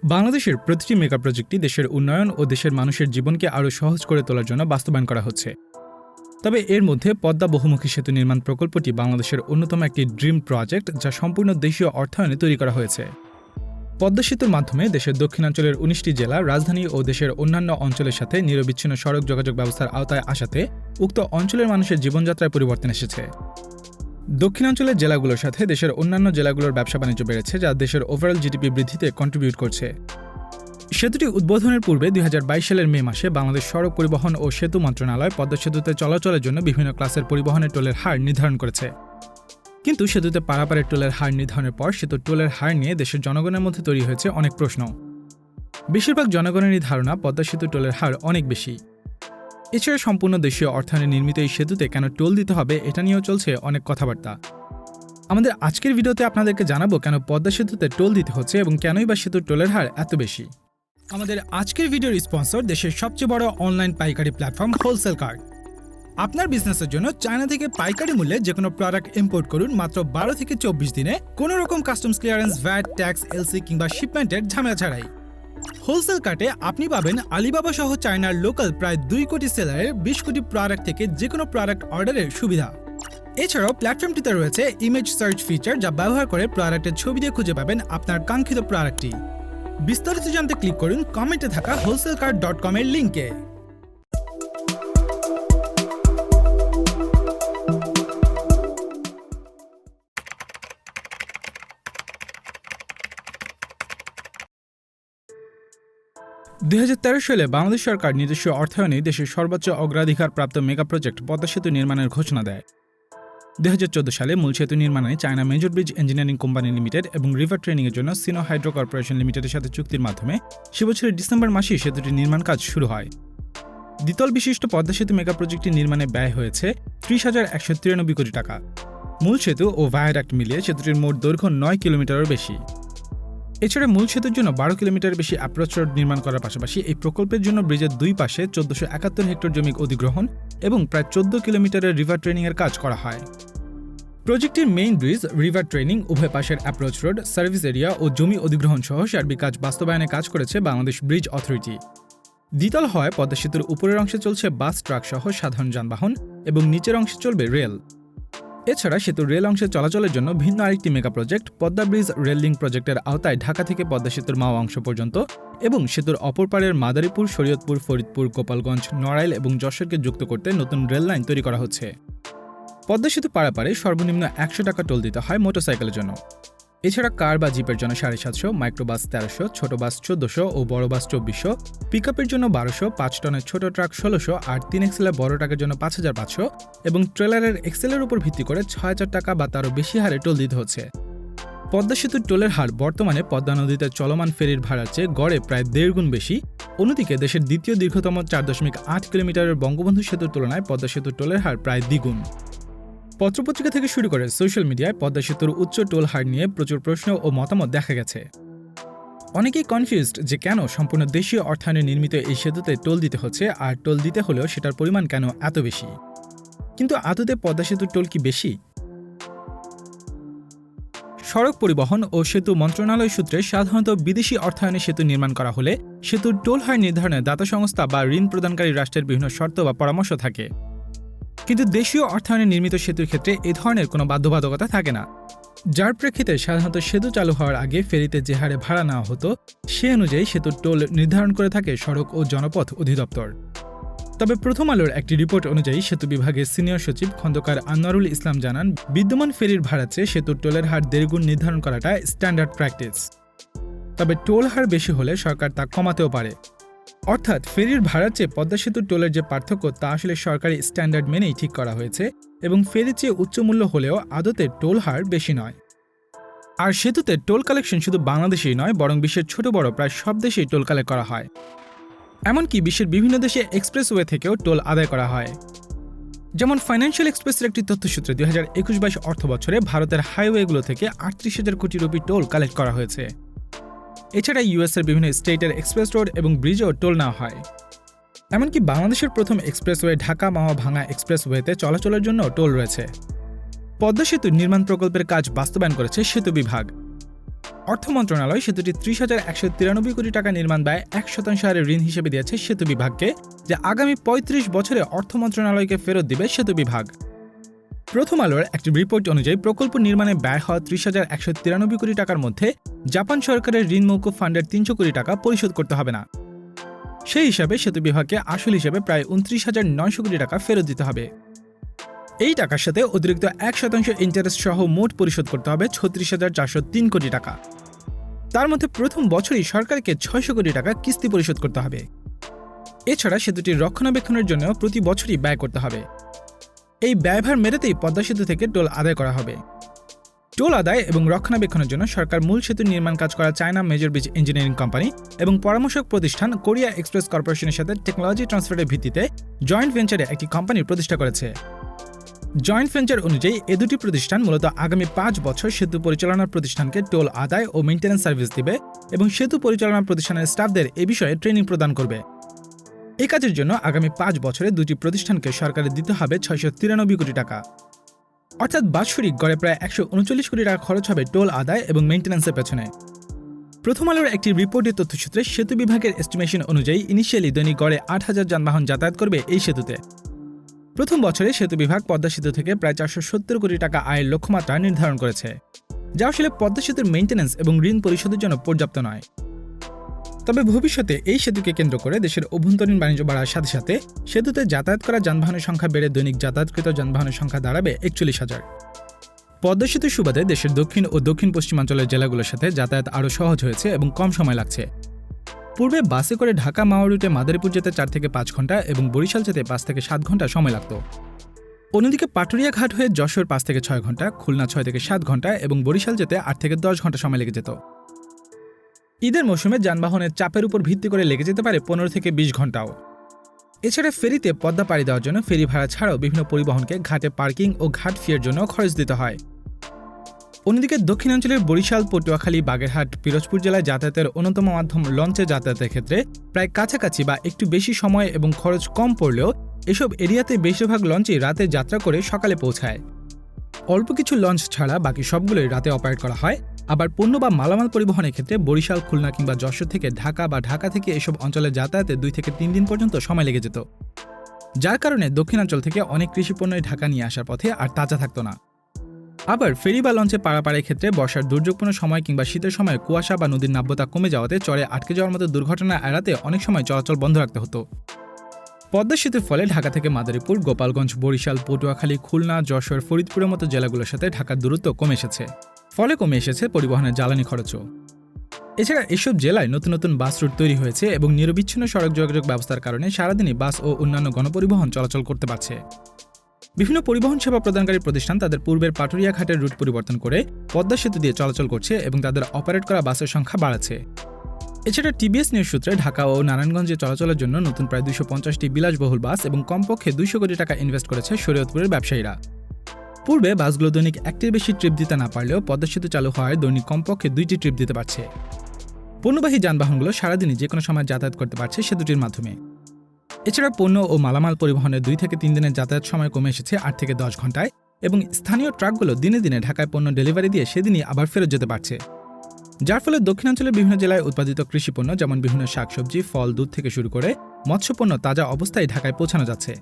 বাংলাদেশের প্রতিটি মেগা প্রজেক্টই দেশের উন্নয়ন ও দেশের মানুষের জীবনকে আরও সহজ করে তোলার জন্য বাস্তবায়ন করা হচ্ছে। তবে এর মধ্যে পদ্মা বহুমুখী সেতু নির্মাণ প্রকল্পটি বাংলাদেশের অন্যতম একটি ড্রিম প্রজেক্ট, যা সম্পূর্ণ দেশীয় অর্থায়নে তৈরি করা হয়েছে। পদ্মা সেতুর মাধ্যমে দেশের দক্ষিণাঞ্চলের ১৯টি জেলা, রাজধানী ও দেশের অন্যান্য অঞ্চলের সাথে নিরবিচ্ছিন্ন সড়ক যোগাযোগ ব্যবস্থার আওতায় আসাতে উক্ত অঞ্চলের মানুষের জীবনযাত্রায় পরিবর্তন এসেছে। দক্ষিণাঞ্চলের জেলাগুলোর সাথে দেশের অন্যান্য জেলাগুলোর ব্যবসা বাণিজ্য বেড়েছে, যা দেশের ওভারঅল জিডিপি বৃদ্ধিতে কন্ট্রিবিউট করছে। সেতুটি উদ্বোধনের পূর্বে ২০২২ সালের মে মাসে বাংলাদেশ সড়ক পরিবহন ও সেতু মন্ত্রণালয় পদ্মা সেতুতে চলাচলের জন্য বিভিন্ন ক্লাসের পরিবহনের টোলের হার নির্ধারণ করেছে। কিন্তু সেতুতে পারাপারের টোলের হার নির্ধারণের পর সেতুর টোলের হার নিয়ে দেশের জনগণের মধ্যে তৈরি হয়েছে অনেক প্রশ্ন। বেশিরভাগ জনগণেরই ধারণা পদ্মা সেতুর টোলের হার অনেক বেশি। এছাড়া সম্পূর্ণ দেশীয় অর্থায়নে নির্মিত এই সেতুতে কেন টোল দিতে হবে, এটা নিয়েও চলছে অনেক কথাবার্তা। আমাদের আজকের ভিডিওতে আপনাদেরকে জানাবো কেন পদ্মা সেতুতে টোল দিতে হচ্ছে এবং কেনই বা সেতুর টোলের হার এত বেশি। আমাদের আজকের ভিডিওর স্পন্সর দেশের সবচেয়ে বড় অনলাইন পাইকারি প্ল্যাটফর্ম হোলসেল কার্ট। আপনার বিজনেসের জন্য চায়না থেকে পাইকারি মূল্যে যে কোনো প্রোডাক্ট ইম্পোর্ট করুন মাত্র ১২ থেকে ২৪ দিনে, কোনো রকম customs clearance, VAT, tax, LC কিংবা শিপমেন্টের ঝামেলা ছাড়াই। হোলসেল কার্টে আপনি পাবেন আলিবাবা সহ চায়নার লোকাল প্রায় ২ কোটি সেলারের ২০ কোটি প্রোডাক্ট থেকে যে কোনো প্রোডাক্ট অর্ডারের সুবিধা। এছাড়াও প্ল্যাটফর্মটিতে রয়েছে ইমেজ সার্চ ফিচার, যা ব্যবহার করে প্রোডাক্টের ছবি দিয়ে খুঁজে পাবেন আপনার কাঙ্ক্ষিত প্রোডাক্টটি। বিস্তারিত জানতে ক্লিক করুন কমেন্টে থাকা wholesaleCart.com এর লিঙ্কে। সালে বাংলাদেশ সরকার নিজস্ব অর্থায়নে দেশের সর্বোচ্চ অগ্রাধিকারপ্রাপ্ত মেগা প্রজেক্ট পদ্মা সেতু নির্মাণের ঘোষণা দেয়। ২০১৪ সালে মূল সেতু নির্মাণে China major bridge engineering company limited এবং রিভার ট্রেনিংয়ের জন্য সিনো হাইড্রো কর্পোরেশন লিমিটেডের সাথে চুক্তির মাধ্যমে সে বছরের ডিসেম্বর মাসেই সেতুটির নির্মাণ কাজ শুরু হয়। দ্বিতল বিশিষ্ট পদ্মা সেতু মেগা প্রজেক্টটি নির্মাণে ব্যয় হয়েছে ৩০,১৯৩ কোটি টাকা। মূল সেতু ও ভায়াডাক্ট মিলিয়ে সেতুটির মোট দৈর্ঘ্য ৯ কিলোমিটারের বেশি। এছাড়া মূল সেতুর জন্য ১২ কিলোমিটার বেশি অ্যাপ্রোচ রোড নির্মাণ করার পাশাপাশি এই প্রকল্পের জন্য ব্রিজের দুই পাশে ১৪৭১ হেক্টর জমি অধিগ্রহণ এবং প্রায় ১৪ কিলোমিটারের রিভার ট্রেনিংয়ের কাজ করা হয়। প্রজেক্টটির মেইন ব্রিজ, রিভার ট্রেনিং, উভয় পাশের অ্যাপ্রোচ রোড, সার্ভিস এরিয়া ও জমি অধিগ্রহণ সহ সার্বিক কাজ বাস্তবায়নে কাজ করেছে বাংলাদেশ ব্রিজ অথরিটি। দ্বিতল হওয়ায় পদ্মা সেতুর উপরের অংশে চলছে বাস, ট্রাক সহ সাধারণ যানবাহন এবং নিচের অংশে চলবে রেল। এছাড়া সেতুর রেল অংশে চলাচলের জন্য ভিন্ন আরেকটি mega project Padma bridge rail link প্রজেক্টের আওতায় ঢাকা থেকে পদ্মা সেতুর মাওয়া অংশ পর্যন্ত এবং সেতুর অপর পারের মাদারীপুর, শরীয়তপুর, ফরিদপুর, গোপালগঞ্জ, নড়াইল এবং যশোরকে যুক্ত করতে নতুন রেল লাইন তৈরি করা হচ্ছে। পদ্মা সেতু পারাপারে সর্বনিম্ন ১০০ টাকা টোল দিতে হয় মোটরসাইকেলের জন্য। এছাড়া কার বা জিপের জন্য ৭৫০, মাইক্রোবাস ১৩০০, ছোট বাস ১৪০০ ও বড় বাস ২৪০০, পিকআপের জন্য ১২০০, ৫ টনের ছোট ট্রাক ১৬০০ আর ৩ এক্সেলের বড় ট্রাকের জন্য ৫৫০০ এবং ট্রেলারের এক্সেলের উপর ভিত্তি করে ৬০০০ টাকা বা তারও বেশি হারে টোল দিতে হচ্ছে। পদ্মা সেতুর টোলের হার বর্তমানে পদ্মা নদীতে চলমান ফেরির ভাড়ার চেয়ে গড়ে প্রায় ১.৫ গুণ বেশি। অন্যদিকে দেশের দ্বিতীয় দীর্ঘতম ৪.৮ কিলোমিটারের বঙ্গবন্ধু সেতুর তুলনায় পদ্মা সেতুর টোলের হার প্রায় দ্বিগুণ। পত্রপত্রিকা থেকে শুরু করে সোশ্যাল মিডিয়ায় পদ্মা সেতুর উচ্চ টোল হার নিয়ে প্রচুর প্রশ্ন ও মতামত দেখা গেছে। অনেকেই কনফিউজড যে কেন সম্পূর্ণ দেশীয় অর্থায়নে নির্মিত এই সেতুতে টোল দিতে হচ্ছে, আর টোল দিতে হলেও সেটার পরিমাণ কেন এত বেশি। কিন্তু আদতে পদ্মা সেতুর টোল কি বেশি? সড়ক পরিবহন ও সেতু মন্ত্রণালয় সূত্রে সাধারণত বিদেশি অর্থায়নে সেতু নির্মাণ করা হলে সেতুর টোল হার নির্ধারণে দাতা সংস্থা বা ঋণ প্রদানকারী রাষ্ট্রের বিভিন্ন শর্ত বা পরামর্শ থাকে। কিন্তু দেশীয় অর্থায়নে নির্মিত সেতুর ক্ষেত্রে এ ধরনের কোনো বাধ্যবাধকতা থাকে না, যার প্রেক্ষিতে সাধারণত সেতু চালু হওয়ার আগে ফেরিতে যে হারে ভাড়া নেওয়া হতো সে অনুযায়ী সেতুর টোল নির্ধারণ করে থাকে সড়ক ও জনপথ অধিদপ্তর। তবে প্রথম আলোর একটি রিপোর্ট অনুযায়ী সেতু বিভাগের সিনিয়র সচিব খন্দকার আনোয়ারুল ইসলাম জানান, বিদ্যমান ফেরির ভাড়ার চেয়ে সেতুর টোলের হার ১.৫ গুণ নির্ধারণ করাটা স্ট্যান্ডার্ড প্র্যাকটিস। তবে টোল হার বেশি হলে সরকার তা কমাতেও পারে। অর্থাৎ ফেরির ভাড়ার চেয়ে পদ্মা সেতুর টোলের যে পার্থক্য তা আসলে সরকারি স্ট্যান্ডার্ড মেনেই ঠিক করা হয়েছে এবং ফেরির চেয়ে উচ্চ মূল্য হলেও আদতে টোল হার বেশি নয়। আর সেতুতে টোল কালেকশন শুধু বাংলাদেশেই নয়, বরং বিশ্বের ছোট বড় প্রায় সব দেশেই টোল কালেক্ট করা হয়। এমনকি বিশ্বের বিভিন্ন দেশে এক্সপ্রেসওয়ে থেকেও টোল আদায় করা হয়। যেমন ফাইন্যান্সিয়াল এক্সপ্রেসের একটি তথ্যসূত্রে ২০২১-২২ অর্থ বছরে ভারতের হাইওয়েগুলো থেকে ৩৮,০০০ কোটি রুপি টোল কালেক্ট করা হয়েছে। এছাড়া ইউএসের বিভিন্ন স্টেটের এক্সপ্রেস রোড এবং ব্রিজেও টোল নেওয়া হয়। এমনকি বাংলাদেশের প্রথম এক্সপ্রেসওয়ে ঢাকা মাওয়া ভাঙা এক্সপ্রেসওয়েতে চলাচলের জন্য টোল রয়েছে। পদ্মা সেতুর নির্মাণ প্রকল্পের কাজ বাস্তবায়ন করেছে সেতু বিভাগ। অর্থ মন্ত্রণালয় সেতুটি ৩০,১৯৩ কোটি টাকা নির্মাণ ব্যয় ১% হারে ঋণ হিসেবে দিয়েছে সেতু বিভাগকে, যা আগামী ৩৫ বছরে অর্থ মন্ত্রণালয়কে ফেরত দিবে সেতু বিভাগ। প্রথম আলোর একটি রিপোর্ট অনুযায়ী প্রকল্প নির্মাণে ব্যয় হওয়া ৩০,১৯৩ কোটি টাকার মধ্যে জাপান সরকারের ঋণ মৌকুফ ফান্ডের ৩০০ কোটি টাকা পরিশোধ করতে হবে না। সেই হিসাবে সেতু বিভাগকে আসল হিসেবে প্রায় ২৯,৯০০ কোটি টাকা ফেরত দিতে হবে। এই টাকার সাথে অতিরিক্ত ১% ইন্টারেস্ট সহ মোট পরিশোধ করতে হবে ৩৬,৪০৩ কোটি টাকা। তার মধ্যে প্রথম বছরই সরকারকে ৬০০ কোটি টাকা কিস্তি পরিশোধ করতে হবে। এছাড়া সেতুটির রক্ষণাবেক্ষণের জন্য প্রতি বছরই ব্যয় করতে হবে। এই ব্যয়ভার মেটাতেই পদ্মা সেতু থেকে টোল আদায় করা হবে। টোল আদায় এবং রক্ষণাবেক্ষণের জন্য সরকার মূল সেতুর নির্মাণ কাজ করা China major bridge engineering company এবং পরামর্শক প্রতিষ্ঠান কোরিয়া এক্সপ্রেস কর্পোরেশনের সাথে টেকনোলজি ট্রান্সফারের ভিত্তিতে জয়েন্ট ভেঞ্চারে একটি কোম্পানি প্রতিষ্ঠা করেছে। জয়েন্ট ভেঞ্চার অনুযায়ী এ দুটি প্রতিষ্ঠান মূলত আগামী ৫ বছর সেতু পরিচালনা প্রতিষ্ঠানকে টোল আদায় ও মেইনটেন্যান্স সার্ভিস দিবে এবং সেতু পরিচালনা প্রতিষ্ঠানের স্টাফদের এ বিষয়ে ট্রেনিং প্রদান করবে। এই কাজের জন্য আগামী ৫ বছরে দুটি প্রতিষ্ঠানকে সরকারের দিতে হবে ৬৯৩ কোটি টাকা। অর্থাৎ বাৎসরিক গড়ে প্রায় ১৩৯ কোটি টাকা খরচ হবে টোল আদায় এবং মেইনটেন্যান্সের পেছনে। প্রথম আলোর একটি রিপোর্টের তথ্যসূত্রে সেতু বিভাগের এস্টিমেশন অনুযায়ী ইনিশিয়ালি দৈনিক গড়ে ৮,০০০ যানবাহন যাতায়াত করবে এই সেতুতে। প্রথম বছরে সেতু বিভাগ পদ্মা সেতু থেকে প্রায় ৪৭০ কোটি টাকা আয়ের লক্ষ্যমাত্রা নির্ধারণ করেছে, যা আসলে পদ্মা সেতুর মেইনটেন্যান্স এবং ঋণ পরিশোধের জন্য পর্যাপ্ত নয়। তবে ভবিষ্যতে এই সেতুকে কেন্দ্র করে দেশের অভ্যন্তরীণ বাণিজ্য বাড়ার সাথে সাথে সেতুতে যাতায়াত করা যানবাহনের সংখ্যা বেড়ে দৈনিক যাতায়াতকৃত যানবাহনের সংখ্যা দাঁড়াবে ৪১,০০০। পদ্মা সেতুর সুবাদে দেশের দক্ষিণ ও দক্ষিণ পশ্চিমাঞ্চলের জেলাগুলোর সাথে যাতায়াত আরও সহজ হয়েছে এবং কম সময় লাগছে। পূর্বে বাসে করে ঢাকা মাওয়া রুটে মাদারীপুর যেতে ৪ থেকে ৫ ঘন্টা এবং বরিশাল যেতে ৫ থেকে ৭ ঘন্টা সময় লাগত। অন্যদিকে পাটুরিয়া ঘাট হয়ে যশোর ৫ থেকে ৬ ঘন্টা, খুলনা ৬ থেকে ৭ ঘন্টা এবং বরিশাল যেতে ৮ থেকে ১০ ঘন্টা সময় লেগে যেত। ঈদের মৌসুমে যানবাহনের চাপের উপর ভিত্তি করে লেগে যেতে পারে ১৫ থেকে ২০ ঘন্টাও। এছাড়া ফেরিতে পদ্মা পাড়ি দেওয়ার জন্য ফেরি ভাড়া ছাড়াও বিভিন্ন পরিবহনকে ঘাটে পার্কিং ও ঘাট ফিয়ের জন্য খরচ দিতে হয়। অন্যদিকে দক্ষিণাঞ্চলের বরিশাল, পটুয়াখালী, বাগেরহাট, পিরোজপুর জেলায় যাতায়াতের অন্যতম মাধ্যম লঞ্চে যাতায়াতের ক্ষেত্রে প্রায় কাছাকাছি বা একটু বেশি সময় এবং খরচ কম পড়লেও এসব এরিয়াতে বেশিরভাগ লঞ্চই রাতে যাত্রা করে সকালে পৌঁছায়। অল্প কিছু লঞ্চ ছাড়া বাকি সবগুলোই রাতে অপারেট করা হয়। আবার পণ্য বা মালামাল পরিবহনের ক্ষেত্রে বরিশাল, খুলনা কিংবা যশোর থেকে ঢাকা বা ঢাকা থেকে এসব অঞ্চলে যাতায়াতে ২ থেকে ৩ দিন পর্যন্ত সময় লেগে যেত, যার কারণে দক্ষিণাঞ্চল থেকে অনেক কৃষিপণ্যই ঢাকা নিয়ে আসার পথে আর তাজা থাকত না। আবার ফেরি বা লঞ্চে পারাপারের ক্ষেত্রে বর্ষার দুর্যোগপূর্ণ সময় কিংবা শীতের সময় কুয়াশা বা নদীর নাব্যতা কমে যাওয়াতে চরে আটকে যাওয়ার মতো দুর্ঘটনা এড়াতে অনেক সময় চলাচল বন্ধ রাখতে হতো। পদ্মা সেতুর ফলে ঢাকা থেকে মাদারীপুর, গোপালগঞ্জ, বরিশাল, পটুয়াখালী, খুলনা, যশোর, ফরিদপুরের মতো জেলাগুলোর সাথে ঢাকার দূরত্ব কমে এসেছে, ফলে কমে এসেছে পরিবহনের জ্বালানি খরচও। এছাড়া এসব জেলায় নতুন নতুন বাস রুট তৈরি হয়েছে এবং নিরবিচ্ছিন্ন সড়ক যোগাযোগ ব্যবস্থার কারণে সারাদিনই বাস ও অন্যান্য গণপরিবহন চলাচল করতে পারছে। বিভিন্ন পরিবহন সেবা প্রদানকারী প্রতিষ্ঠান তাদের পূর্বের পাটুরিয়া ঘাটের রুট পরিবর্তন করে পদ্মা সেতু দিয়ে চলাচল করছে এবং তাদের অপারেট করা বাসের সংখ্যা বাড়াচ্ছে। এছাড়া টিবিএস নিউজ সূত্রে ঢাকা ও নারায়ণগঞ্জে চলাচলের জন্য নতুন প্রায় ২৫০টি বিলাসবহুল বাস এবং কমপক্ষে ২০০ কোটি টাকা ইনভেস্ট করেছে শরীয়তপুরের ব্যবসায়ীরা। পূর্বে বাসগুলো দৈনিক একটির বেশি ট্রিপ দিতে না পারলেও পদ্মা সেতু চালু হওয়ায় দৈনিক কমপক্ষে ২টি ট্রিপ দিতে পারছে। পণ্যবাহী যানবাহনগুলো সারাদিনই যে কোনো সময় যাতায়াত করতে পারছে সেতুটির মাধ্যমে। এছাড়া পণ্য ও মালামাল পরিবহনের ২ থেকে ৩ দিনের যাতায়াত সময় কমে এসেছে ৮ থেকে ১০ ঘন্টায় এবং স্থানীয় ট্রাকগুলো দিনে দিনে ঢাকায় পণ্য ডেলিভারি দিয়ে সেদিনই আবার ফেরত যেতে পারছে, যার ফলে দক্ষিণাঞ্চলের বিভিন্ন জেলায় উৎপাদিত কৃষিপণ্য যেমন বিভিন্ন শাকসবজি, ফল, দুধ থেকে শুরু করে মৎস্যপণ্য তাজা অবস্থায় ঢাকায় পৌঁছানো যাচ্ছে।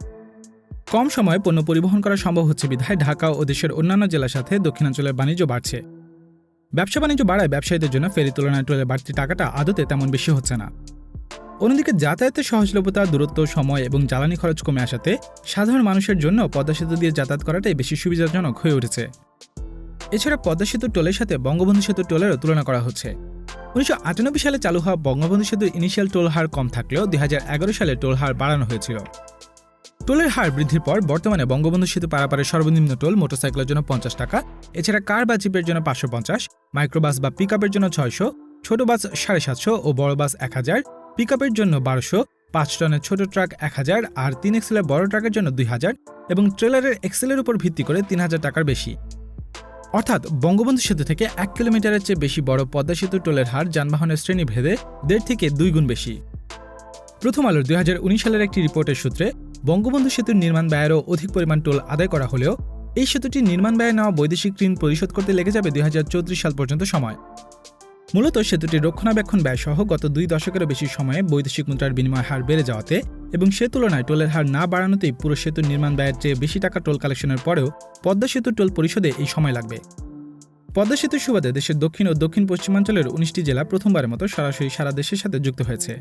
কম সময়ে পণ্য পরিবহন করা সম্ভব হচ্ছে বিধায় ঢাকা ও দেশের অন্যান্য জেলার সাথে দক্ষিণাঞ্চলের বাণিজ্য বাড়ছে। ব্যবসা বাণিজ্য বাড়ায় ব্যবসায়ীদের জন্য ফেরি তুলনায় টোলের বাড়তি টাকাটা আদতে তেমন বেশি হচ্ছে না। অন্যদিকে যাতায়াতের সহজলভ্যতা, দূরত্ব, সময় এবং জ্বালানি খরচ কমে আসাতে সাধারণ মানুষের জন্য পদ্মা সেতু দিয়ে যাতায়াত করাটাই বেশি সুবিধাজনক হয়ে উঠেছে। এছাড়া পদ্মা সেতুর টোলের সাথে বঙ্গবন্ধু সেতুর টোলেরও তুলনা করা হচ্ছে। ১৯৯৮ সালে চালু হওয়া বঙ্গবন্ধু সেতুর ইনিশিয়াল টোল হার কম থাকলেও ২০১১ সালে টোল হার বাড়ানো হয়েছিল। টোলের হার বৃদ্ধির পর বর্তমানে বঙ্গবন্ধু সেতু পারাপারের সর্বনিম্ন টোল মোটরসাইকেলের জন্য ৫০ টাকা, এছাড়া কার বা জিপের জন্য ৫৫০, মাইক্রোবাস বা পিকআপের জন্য ৬০০, ছোট বাস ৭৫০ ও বড় বাস ১০০০, পিকআপের জন্য ১২০০, ৫ টনের ছোট ট্রাক ১০০০ আর ৩ এক্সেলের বড় ট্রাকের জন্য ২০০০ এবং ট্রেলারের এক্সেলের উপর ভিত্তি করে ৩০০০ টাকার বেশি। অর্থাৎ বঙ্গবন্ধু সেতু থেকে ১ কিলোমিটারের চেয়ে বেশি বড় পদ্মা সেতু টোলের হার যানবাহনের শ্রেণী ভেদে ১.৫ থেকে ২ গুণ বেশি। প্রথম আলোর ২০১৯ সালের একটি রিপোর্টের সূত্রে বঙ্গবন্ধু সেতুর নির্মাণ ব্যয়েরও অধিক পরিমাণ টোল আদায় করা হলেও এই সেতুটির নির্মাণ ব্যয়ে নেওয়া বৈদেশিক ঋণ পরিশোধ করতে লেগে যাবে ২০৩৪ সাল পর্যন্ত সময়। মূলত সেতুটির রক্ষণাবেক্ষণ ব্যয়সহ গত 2 দশকেরও বেশি সময়ে বৈদেশিক মুদ্রার বিনিময় হার বেড়ে যাওয়াতে এবং সে তুলনায় টোলের হার না বাড়ানোতেই পুরো সেতুর নির্মাণ ব্যয়ের চেয়ে বেশি টাকা টোল কালেকশনের পরেও পদ্মা সেতুর টোল পরিশোধে এই সময় লাগবে। পদ্মা সেতুর সুবাদে দেশের দক্ষিণ ও দক্ষিণ পশ্চিমাঞ্চলের 19টি জেলা প্রথমবারের মতো সরাসরি সারা দেশের সাথে যুক্ত হয়েছে।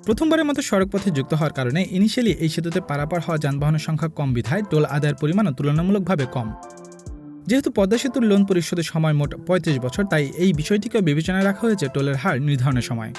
প্রথমবারের মতো সড়কপথে যুক্ত হওয়ার কারণে ইনিশিয়ালি এই সেতুতে পারাপার হওয়া যানবাহনের সংখ্যা কম বিধায় টোল আদায়ের পরিমাণও তুলনামূলকভাবে কম। যেহেতু পদ্মা সেতুর লোন পরিশোধের সময় মোট 35 বছর, তাই এই বিষয়টিকেও বিবেচনায় রাখা হয়েছে টোলের হার নির্ধারণের সময়।